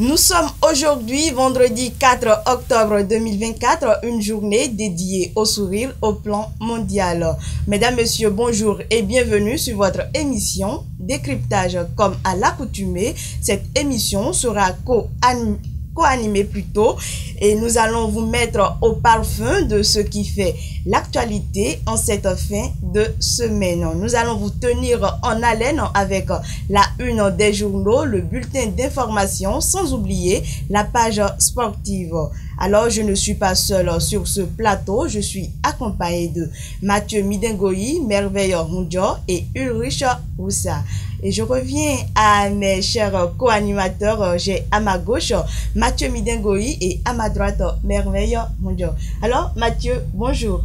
Nous sommes aujourd'hui vendredi 4 octobre 2024, une journée dédiée au sourire au plan mondial. Mesdames, Messieurs, bonjour et bienvenue sur votre émission Décryptage. Comme à l'accoutumée, cette émission sera co-animée plutôt et nous allons vous mettre au parfum de ce qui fait l'actualité en cette fin de semaine. Nous allons vous tenir en haleine avec la une des journaux, le bulletin d'information, sans oublier la page sportive. Alors, je ne suis pas seule sur ce plateau, je suis accompagnée de Mathieu Midengoï, Merveille Hundjo et Ulrich Roussa. Et je reviens à mes chers co-animateurs, j'ai à ma gauche Mathieu Midengoï et à ma droite Merveille Hundjo. Alors, Mathieu, bonjour.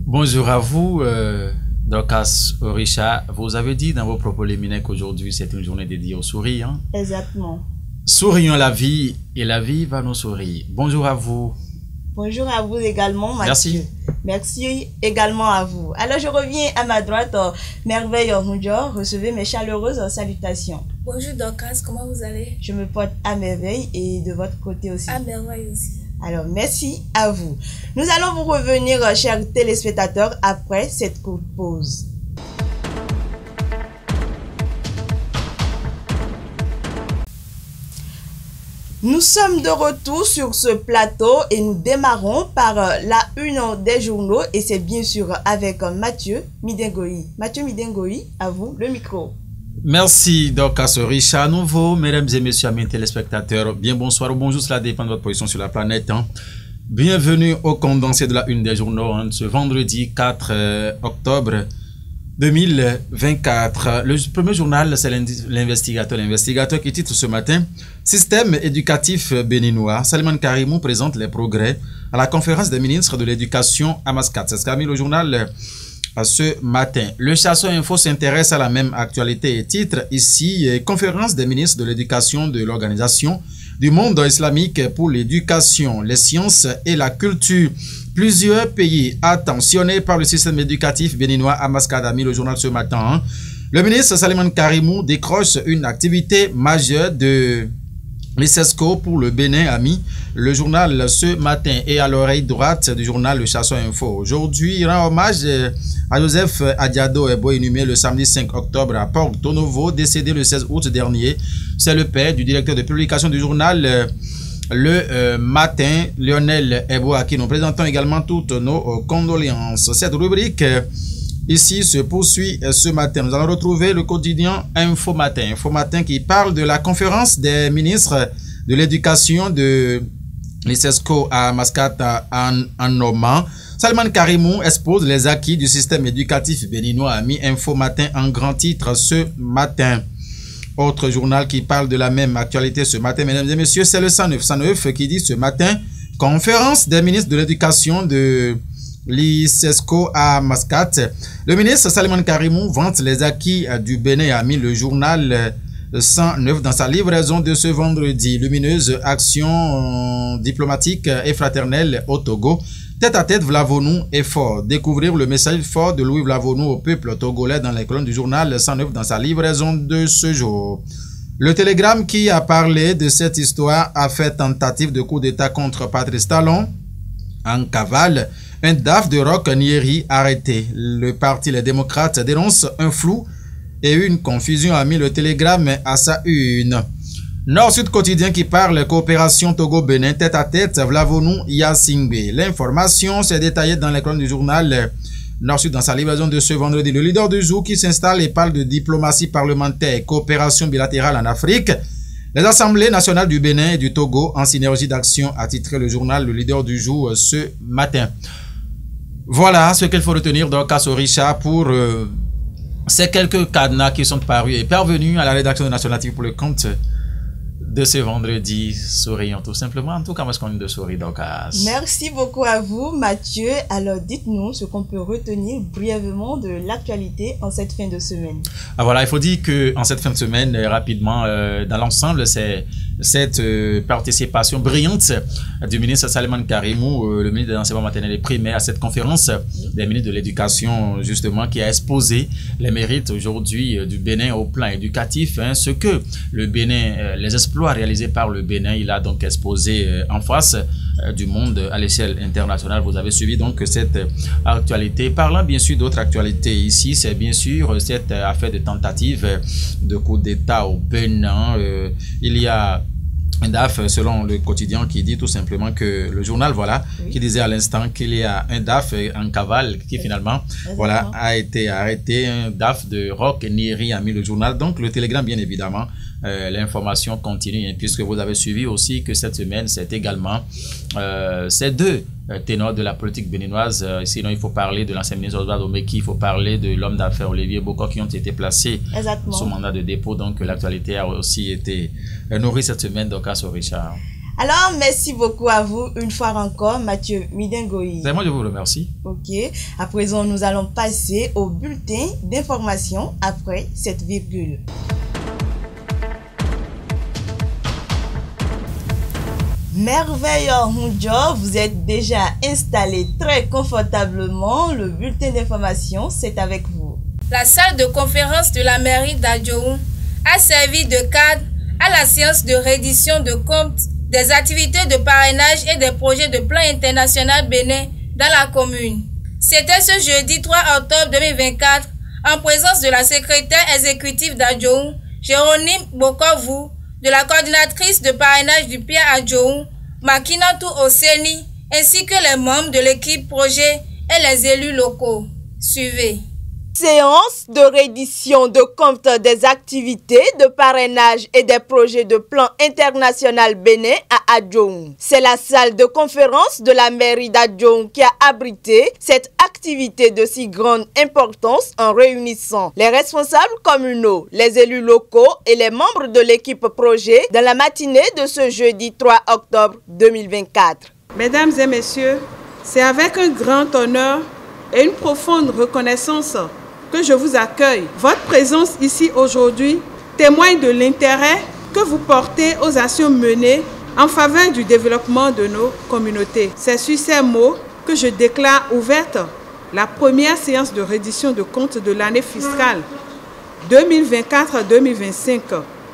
Bonjour à vous, Dorcas Orisha. Vous avez dit dans vos propos liminaires qu'aujourd'hui c'est une journée dédiée au sourire. Hein? Exactement. Sourions la vie et la vie va nous sourire. Bonjour à vous. Bonjour à vous également, Mathieu. Merci également à vous. Alors, je reviens à ma droite, Merveille Hundjo. Recevez mes chaleureuses salutations. Bonjour Dorcas, comment vous allez? Je me porte à merveille et de votre côté aussi. À merveille aussi. Alors, merci à vous. Nous allons vous revenir, chers téléspectateurs, après cette courte pause. Nous sommes de retour sur ce plateau et nous démarrons par la une des journaux et c'est bien sûr avec Mathieu Midengoï. Mathieu Midengoï, à vous le micro. Merci Dorcas Orisha. À nouveau, mesdames et messieurs, amis téléspectateurs, bien bonsoir ou bonjour, cela dépend de votre position sur la planète. Hein. Bienvenue au condensé de la une des journaux hein, ce vendredi 4 octobre 2024. Le premier journal, c'est l'investigateur. L'investigateur qui titre ce matin « Système éducatif béninois ». Salman Karimou présente les progrès à la conférence des ministres de l'éducation à Mascate. C'est ce qu'a mis le journal ce matin. Le Chasseur Info s'intéresse à la même actualité et titre ici « Conférence des ministres de l'éducation de l'Organisation du monde islamique pour l'éducation, les sciences et la culture ». Plusieurs pays attentionnés par le système éducatif béninois à Mascate, a mis le journal ce matin. Hein. Le ministre Salman Karimou décroche une activité majeure de l'ICESCO pour le Bénin, a mis le journal ce matin. Et à l'oreille droite du journal Le Chasseur Info. Aujourd'hui, il rend hommage à Joseph Adiado Ebo, inhumé le samedi 5 octobre à Porto Novo, décédé le 16 août dernier. C'est le père du directeur de publication du journal Le Matin, Lionel Ebo, à qui nous présentons également toutes nos condoléances. Cette rubrique ici se poursuit ce matin. Nous allons retrouver le quotidien Info Matin. Info Matin qui parle de la conférence des ministres de l'éducation de l'ICESCO à Mascate en nommant. Salman Karimou expose les acquis du système éducatif béninois, a mis Info Matin en grand titre ce matin. Autre journal qui parle de la même actualité ce matin, mesdames et messieurs, c'est le 109 qui dit ce matin, conférence des ministres de l'éducation de l'ICESCO à Mascate. Le ministre Salman Karimou vante les acquis du Bénin, a mis le journal 109 dans sa livraison de ce vendredi. Lumineuse action diplomatique et fraternelle au Togo. Tête à tête, Vlavonou est fort. Découvrir le message fort de Louis Vlavonou au peuple togolais dans les colonnes du journal 109 dans sa livraison de ce jour. Le Télégramme qui a parlé de cette histoire a fait tentative de coup d'état contre Patrice Talon en cavale. Un DAF de Roch Nieri arrêté. Le parti Les Démocrates dénonce un flou et une confusion, a mis le Télégramme à sa une. Nord-Sud quotidien qui parle coopération Togo-Bénin tête à tête, Vlavonou Yasingbe. L'information s'est détaillée dans les colonnes du journal Nord-Sud dans sa livraison de ce vendredi. Le leader du jour qui s'installe et parle de diplomatie parlementaire et coopération bilatérale en Afrique. Les assemblées nationales du Bénin et du Togo en synergie d'action, a titré le journal Le leader du jour ce matin. Voilà ce qu'il faut retenir Dorcas Orisha pour ces quelques cadenas qui sont parus et parvenus à la rédaction de National TV pour le compte de ce vendredi souriant tout simplement. En tout cas, moi je connais de sourire Dorcas. Merci beaucoup à vous Mathieu. Alors dites-nous ce qu'on peut retenir brièvement de l'actualité en cette fin de semaine. Ah voilà, il faut dire que en cette fin de semaine, rapidement, dans l'ensemble, c'est cette participation brillante du ministre Salimane Karimou, le ministre de l'enseignement maternel et primaire, à cette conférence des ministres de l'éducation, justement, qui a exposé les mérites aujourd'hui du Bénin au plan éducatif, hein, ce que le Bénin, les exploits réalisés par le Bénin, il a donc exposé en face du monde à l'échelle internationale. Vous avez suivi donc cette actualité. Parlant bien sûr d'autres actualités ici, c'est bien sûr cette affaire de tentative de coup d'État au Bénin. Il y a un DAF, selon le quotidien, qui dit tout simplement que le journal, voilà, qui disait à l'instant qu'il y a un DAF en cavale qui finalement, voilà, a été arrêté. Un DAF de Roch Neri a mis le journal. Donc le Télégramme, bien évidemment, l'information continue, hein, puisque vous avez suivi aussi que cette semaine, c'est également ces deux ténors de la politique béninoise. Sinon, il faut parler de l'ancien ministre Oswald Omeki, il faut parler de l'homme d'affaires Olivier Boko qui ont été placés sous mandat de dépôt. Donc, l'actualité a aussi été nourrie cette semaine. Donc, à ce Richard. Alors, merci beaucoup à vous une fois encore, Mathieu Midengoï. Moi, je vous remercie. Ok. À présent, nous allons passer au bulletin d'information après cette virgule. Merveille Hunjo, vous êtes déjà installé très confortablement. Le bulletin d'information, c'est avec vous. La salle de conférence de la mairie d'Adjoou a servi de cadre à la séance de reddition de comptes des activités de parrainage et des projets de plan international Bénin dans la commune. C'était ce jeudi 3 octobre 2024 en présence de la secrétaire exécutive d'Adjoou, Jérôme Bokovou, de la coordinatrice de parrainage du PIA Adjoou, Makinatu Oseni, ainsi que les membres de l'équipe projet et les élus locaux. Suivez. Séance de reddition de compte des activités de parrainage et des projets de plan international Bénin à Adjoou. C'est la salle de conférence de la mairie d'Adjoou qui a abrité cette activité de si grande importance en réunissant les responsables communaux, les élus locaux et les membres de l'équipe projet dans la matinée de ce jeudi 3 octobre 2024. Mesdames et messieurs, c'est avec un grand honneur et une profonde reconnaissance que je vous accueille. Votre présence ici aujourd'hui témoigne de l'intérêt que vous portez aux actions menées en faveur du développement de nos communautés. C'est sur ces mots que je déclare ouverte la première séance de reddition de comptes de l'année fiscale 2024-2025.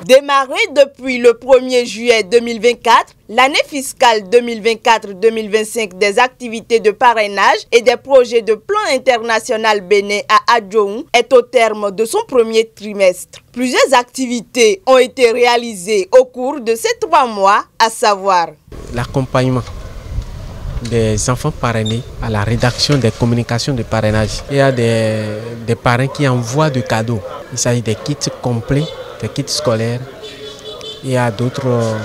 Démarrée depuis le 1er juillet 2024, l'année fiscale 2024-2025 des activités de parrainage et des projets de plan international Bénin à Adjoou est au terme de son premier trimestre. Plusieurs activités ont été réalisées au cours de ces 3 mois, à savoir l'accompagnement des enfants parrainés à la rédaction des communications de parrainage. Il y a des parrains qui envoient des cadeaux. Il s'agit des kits complets, des kits scolaires. Il y a d'autres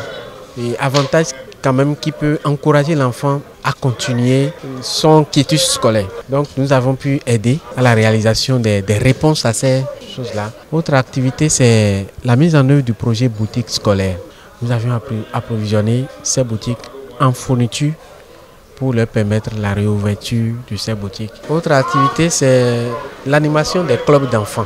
avantages quand même qui peuvent encourager l'enfant à continuer son quitus scolaire. Donc nous avons pu aider à la réalisation des réponses à ces choses-là. Autre activité, c'est la mise en œuvre du projet boutique scolaire. Nous avions approvisionné ces boutiques en fourniture pour leur permettre la réouverture de ces boutiques. Autre activité, c'est l'animation des clubs d'enfants.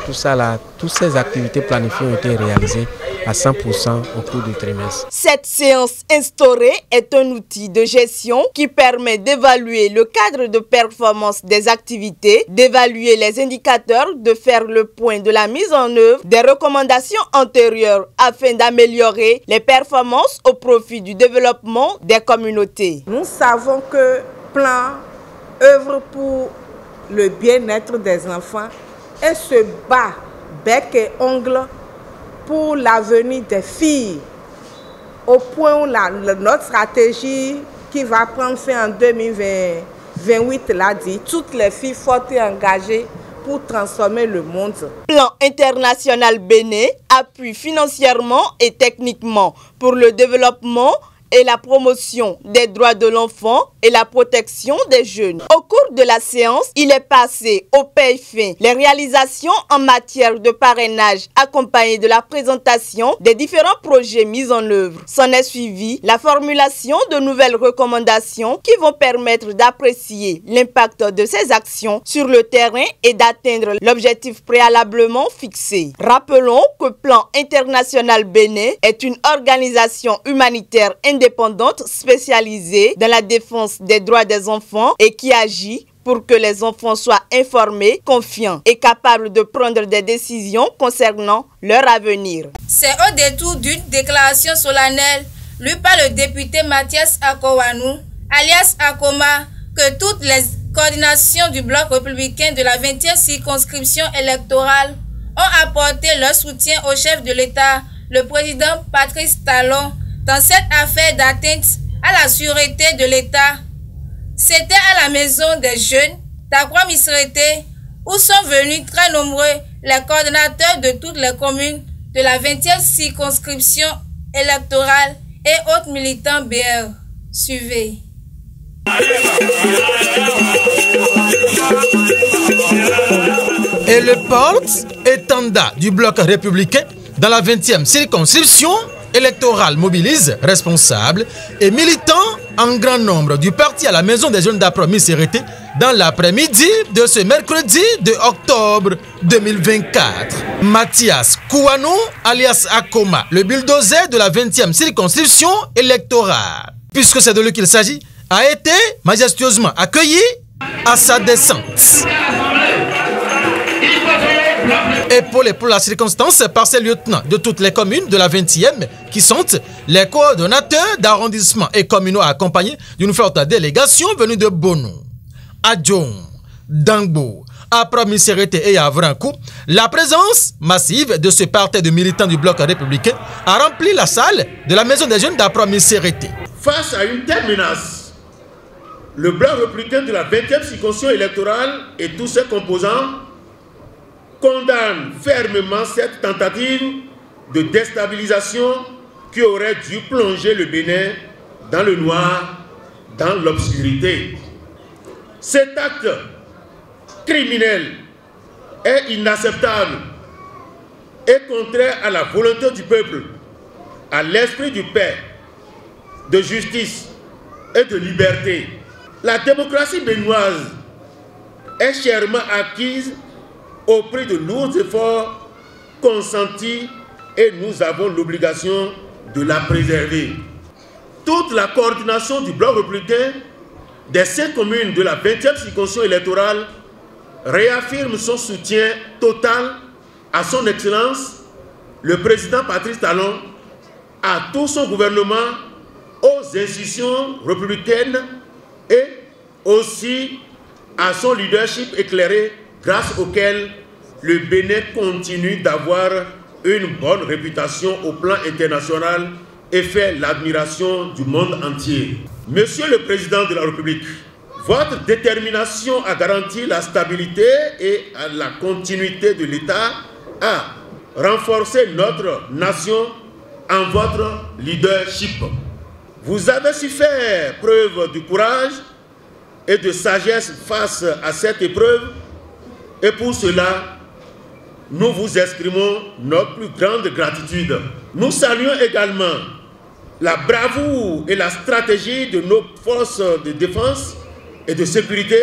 Tout ça là, toutes ces activités planifiées ont été réalisées à 100% au cours du trimestre. Cette séance instaurée est un outil de gestion qui permet d'évaluer le cadre de performance des activités, d'évaluer les indicateurs, de faire le point de la mise en œuvre des recommandations antérieures afin d'améliorer les performances au profit du développement des communautés. Nous savons que Plan œuvre pour le bien-être des enfants et se bat bec et ongle pour l'avenir des filles, au point où notre stratégie qui va prendre fin en 2028 l'a dit, toutes les filles fortes et engagées pour transformer le monde. Plan international Bénin appuie financièrement et techniquement pour le développement et la promotion des droits de l'enfant et la protection des jeunes. Au cours de la séance, il est passé au peigne fin les réalisations en matière de parrainage accompagnées de la présentation des différents projets mis en œuvre. S'en est suivi la formulation de nouvelles recommandations qui vont permettre d'apprécier l'impact de ces actions sur le terrain et d'atteindre l'objectif préalablement fixé. Rappelons que Plan International Bénin est une organisation humanitaire indépendante spécialisée dans la défense des droits des enfants et qui agit pour que les enfants soient informés, confiants et capables de prendre des décisions concernant leur avenir. C'est au détour d'une déclaration solennelle lue par le député Mathias Akowanou, alias Akoma, que toutes les coordinations du bloc républicain de la 20e circonscription électorale ont apporté leur soutien au chef de l'État, le président Patrice Talon, dans cette affaire d'atteinte à la sûreté de l'État. C'était à la maison des jeunes d'Akwa-Missérété où sont venus très nombreux les coordonnateurs de toutes les communes de la 20e circonscription électorale et autres militants BR. Suivez. Et le porte-étendard du bloc républicain dans la 20e circonscription électorale mobilise responsables et militants en grand nombre du parti à la maison des jeunes d'Akwa-Missérété dans l'après-midi de ce mercredi 2 octobre 2024. Mathias Kouanou, alias Akoma, le bulldozer de la 20e circonscription électorale, puisque c'est de lui qu'il s'agit, a été majestueusement accueilli à sa descente. Épaulé pour la circonstance par ces lieutenants de toutes les communes de la 20e qui sont les coordonnateurs d'arrondissement et communaux accompagnés d'une forte délégation venue de Bono, Adjong, Dangbo, Akwa-Missérété et Avrankou. La présence massive de ce parti de militants du bloc républicain a rempli la salle de la maison des jeunes d'Akwa-Missérété. Face à une telle menace, le bloc républicain de la 20e circonscription électorale et tous ses composants condamne fermement cette tentative de déstabilisation qui aurait dû plonger le Bénin dans le noir, dans l'obscurité. Cet acte criminel est inacceptable et contraire à la volonté du peuple, à l'esprit du paix, de justice et de liberté. La démocratie béninoise est chèrement acquise au prix de lourds efforts consentis et nous avons l'obligation de la préserver. Toute la coordination du bloc républicain des 5 communes de la 20e circonscription électorale réaffirme son soutien total à son Excellence, le président Patrice Talon, à tout son gouvernement, aux institutions républicaines et aussi à son leadership éclairé grâce auquel le Bénin continue d'avoir une bonne réputation au plan international et fait l'admiration du monde entier. Monsieur le Président de la République, votre détermination à garantir la stabilité et à la continuité de l'État a renforcé notre nation en votre leadership. Vous avez su faire preuve de courage et de sagesse face à cette épreuve et pour cela, nous vous exprimons notre plus grande gratitude. Nous saluons également la bravoure et la stratégie de nos forces de défense et de sécurité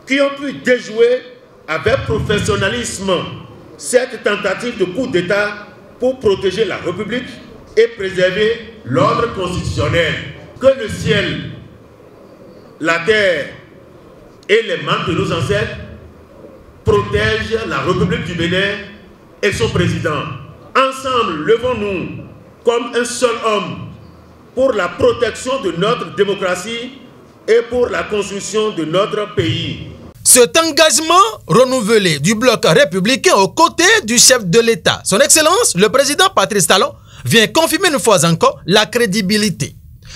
qui ont pu déjouer avec professionnalisme cette tentative de coup d'État pour protéger la République et préserver l'ordre constitutionnel. Que le ciel, la terre et les membres de nos ancêtres protègent la République du Bénin et son président. Ensemble, levons-nous comme un seul homme pour la protection de notre démocratie et pour la construction de notre pays. Cet engagement renouvelé du bloc républicain aux côtés du chef de l'État, son Excellence, le président Patrice Talon, vient confirmer une fois encore la crédibilité,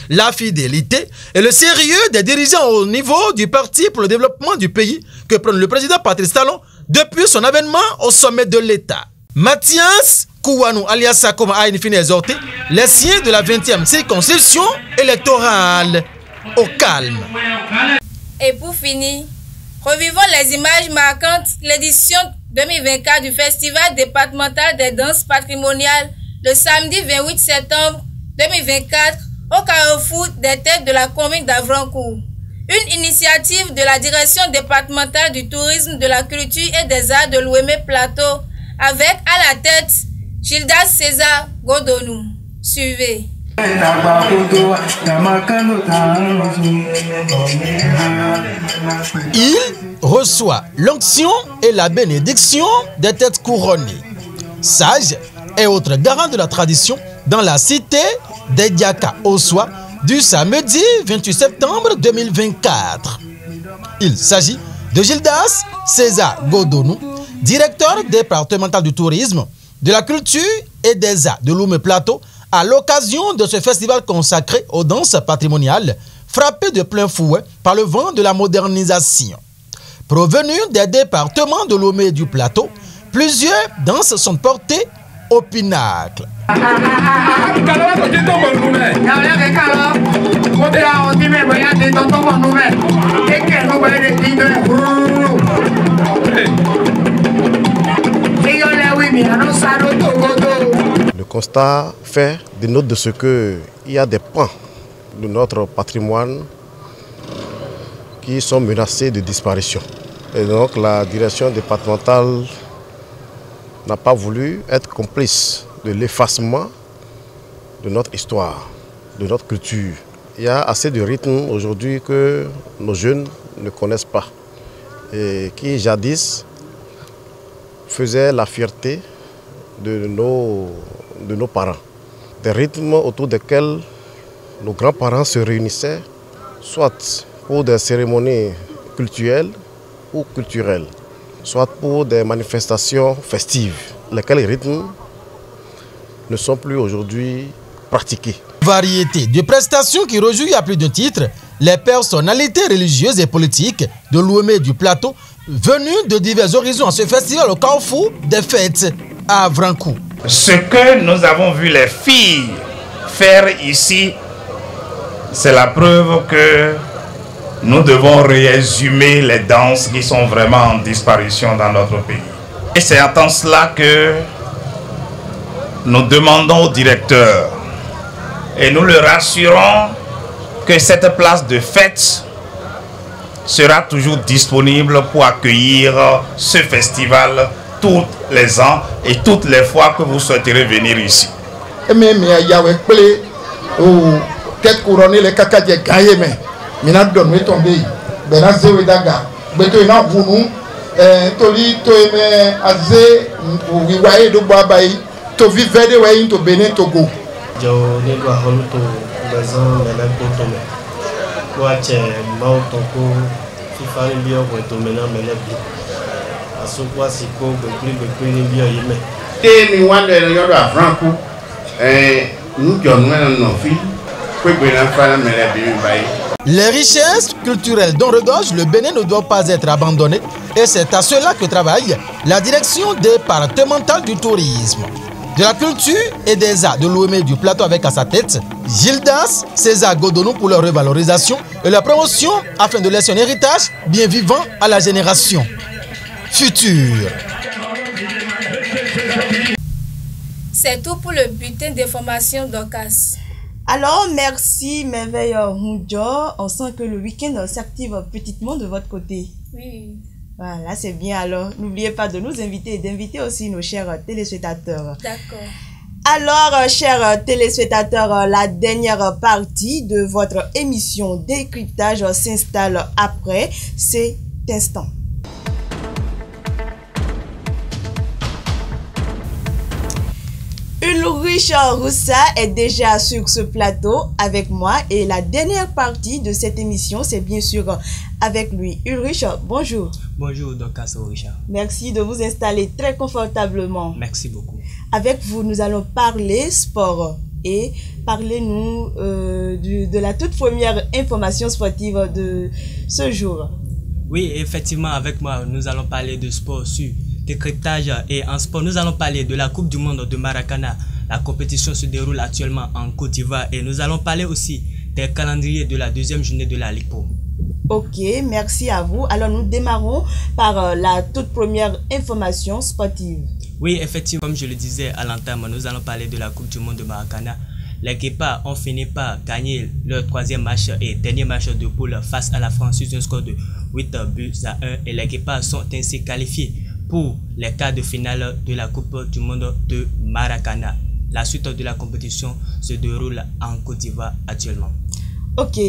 la fidélité et le sérieux des dirigeants au niveau du Parti pour le développement du pays que prend le président Patrice Talon depuis son avènement au sommet de l'État. Mathias Kouanou alias Sakoma a fini exhorté les siens de la 20e circonscription électorale au calme. Et pour finir, revivons les images marquantes l'édition 2024 du Festival départemental des danses patrimoniales le samedi 28 septembre 2024 au carrefour des têtes de la commune d'Avrancourt. Une initiative de la direction départementale du tourisme, de la culture et des arts de l'Ouémé Plateau avec à la tête Gildas César Godonou. Suivez. Il reçoit l'onction et la bénédiction des têtes couronnées, sages et autres garants de la tradition dans la cité des Diaka Ossois du samedi 28 septembre 2024. Il s'agit de Gildas César Godonou, directeur départemental du tourisme, de la culture et des arts de l'Ouémé Plateau, à l'occasion de ce festival consacré aux danses patrimoniales, frappé de plein fouet par le vent de la modernisation. Provenus des départements de l'Ouémé et du Plateau, plusieurs danses sont portées au pinacle. Le constat fait dénote de ce qu'il y a des pans de notre patrimoine qui sont menacés de disparition. Et donc la direction départementale n'a pas voulu être complice de l'effacement de notre histoire, de notre culture. Il y a assez de rythmes aujourd'hui que nos jeunes ne connaissent pas et qui jadis faisaient la fierté de nos parents. Des rythmes autour desquels nos grands-parents se réunissaient, soit pour des cérémonies culturelles ou culturelles, soit pour des manifestations festives, lesquels rythmes ne sont plus aujourd'hui pratiqués. Variété de prestations qui réjouit à plus d'un titre les personnalités religieuses et politiques de l'Ouémé du Plateau venues de divers horizons à ce festival au carrefour des fêtes à Avrancourt. Ce que nous avons vu les filles faire ici, c'est la preuve que nous devons résumer les danses qui sont vraiment en disparition dans notre pays. Et c'est en tant cela que nous demandons au directeur et nous le rassurons que cette place de fête sera toujours disponible pour accueillir ce festival tous les ans et toutes les fois que vous souhaiterez venir ici. Tête couronnée les caca gaye mais mina donne tomber bena zewe daga beto ina vunu toli to eme aze wiwaye do babai to vivede wa into Benin Togo jo ne do holu to bazan mena ko to me ko ache mau to ko fifani bio ko to mena mena bi asukwa siko be ni bio yime te mi wande yo do Avrancourt nous jonne no fi. Les richesses culturelles dont regorge le Bénin ne doivent pas être abandonnées et c'est à cela que travaille la direction départementale du tourisme, de la culture et des arts de l'Ouémé du Plateau avec à sa tête Gildas César Godonou pour leur revalorisation et leur promotion afin de laisser un héritage bien vivant à la génération future. C'est tout pour le bulletin d'information d'Ocas. Alors, merci Merveille Hunjo. On sent que le week-end s'active petitement de votre côté. Oui. Voilà, c'est bien. Alors, n'oubliez pas de nous inviter et d'inviter aussi nos chers téléspectateurs. D'accord. Alors, chers téléspectateurs, la dernière partie de votre émission Décryptage s'installe après cet instant. Ulrich Roussa est déjà sur ce plateau avec moi et la dernière partie de cette émission, c'est bien sûr avec lui. Ulrich, bonjour. Bonjour, Dr. Richard. Merci de vous installer très confortablement. Merci beaucoup. Avec vous, nous allons parler sport et parlez-nous de la toute première information sportive de ce jour. Oui, effectivement, avec moi, nous allons parler de sport sur décryptage et en sport, nous allons parler de la Coupe du Monde de Maracana. La compétition se déroule actuellement en Côte d'Ivoire et nous allons parler aussi des calendriers de la deuxième journée de la Ligue Pro. Ok, merci à vous. Alors nous démarrons par la toute première information sportive. Oui, effectivement, comme je le disais à l'entame, nous allons parler de la Coupe du Monde de Maracana. Les Guépards ont fini par gagner leur troisième match et dernier match de poule face à la France sur un score de 8-1 et les Guépards sont ainsi qualifiés pour les quarts de finale de la Coupe du Monde de Maracana. La suite de la compétition se déroule en Côte d'Ivoire actuellement. Ok,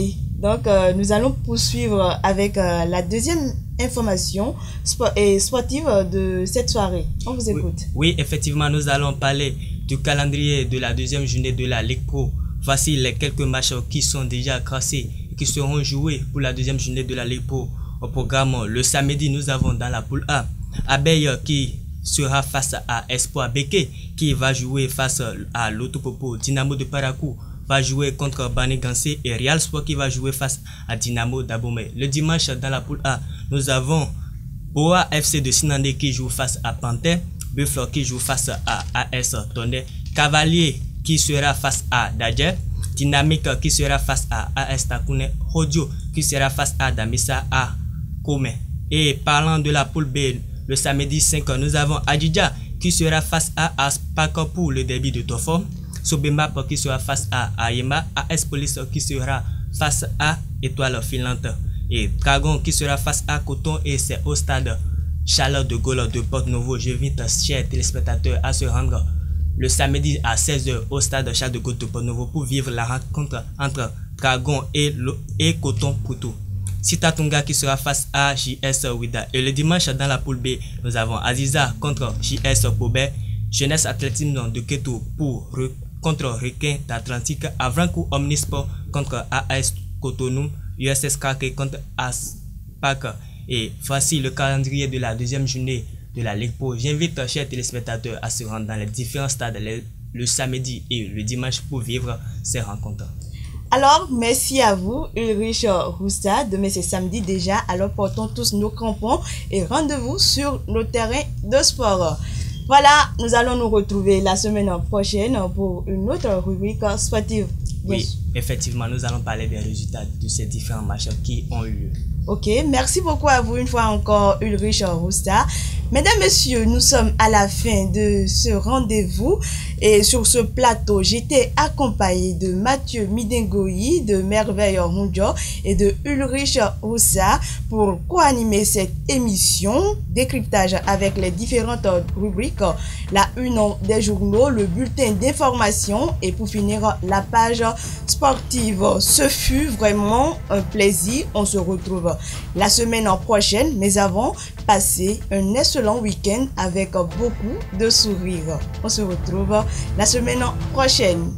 donc nous allons poursuivre avec la deuxième information sportive de cette soirée. On vous écoute. Oui, effectivement, nous allons parler du calendrier de la deuxième journée de la Ligue Pro. Voici les quelques matchs qui sont déjà classés et qui seront joués pour la deuxième journée de la Ligue Pro. Au programme, le samedi, nous avons dans la poule A, Abeille qui sera face à Espoir Beke qui va jouer face à Lotopopo. Dynamo de Parakou va jouer contre Bani Gansé et Real Sport qui va jouer face à Dynamo d'Abomey. Le dimanche dans la poule A, nous avons Boa FC de Sinandé qui joue face à Panthère, Buffalo qui joue face à AS Tonnet, Cavalier qui sera face à Dadjer, Dynamique qui sera face à AS Takune, Rodio qui sera face à Damissa à Kome. Et parlant de la poule B, le samedi 5, nous avons Adidja qui sera face à Aspak pour le derby de Tofor, Sobemap qui sera face à Ayema, AS Police qui sera face à Étoile Filante et Dragon qui sera face à Coton et c'est au stade Charles de Gaulle de Porte-Nouveau. Je invite chers téléspectateurs à se rendre le samedi à 16h au stade Charles de Gaulle de Porte-Nouveau pour vivre la rencontre entre Dragon et Coton Poutou. Sitatunga qui sera face à JS Ouida. Et le dimanche dans la poule B, nous avons Aziza contre JS Pobert, Jeunesse Athlétisme de Keto contre Requin d'Atlantique, Avrankou Omnisport contre AS Cotonou, USS Kake contre ASPAC. Et voici le calendrier de la deuxième journée de la Ligue Pro. J'invite chers téléspectateurs à se rendre dans les différents stades le samedi et le dimanche pour vivre ces rencontres. Alors, merci à vous, Ulrich Roussa. Demain, c'est samedi déjà. Alors, portons tous nos crampons et rendez-vous sur nos terrains de sport. Voilà, nous allons nous retrouver la semaine prochaine pour une autre rubrique sportive. Oui, effectivement, nous allons parler des résultats de ces différents matchs qui ont eu lieu. Ok, merci beaucoup à vous une fois encore, Ulrich Roussa. Mesdames, Messieurs, nous sommes à la fin de ce rendez-vous et sur ce plateau, j'étais accompagné de Mathieu Midengoyi, de Merveille Rundjo et de Ulrich Roussa pour co-animer cette émission, décryptage avec les différentes rubriques, la une des journaux, le bulletin d'information et pour finir la page sportive. Ce fut vraiment un plaisir, on se retrouve la semaine prochaine, mais avant, passez un excellent week-end avec beaucoup de sourires. On se retrouve la semaine prochaine.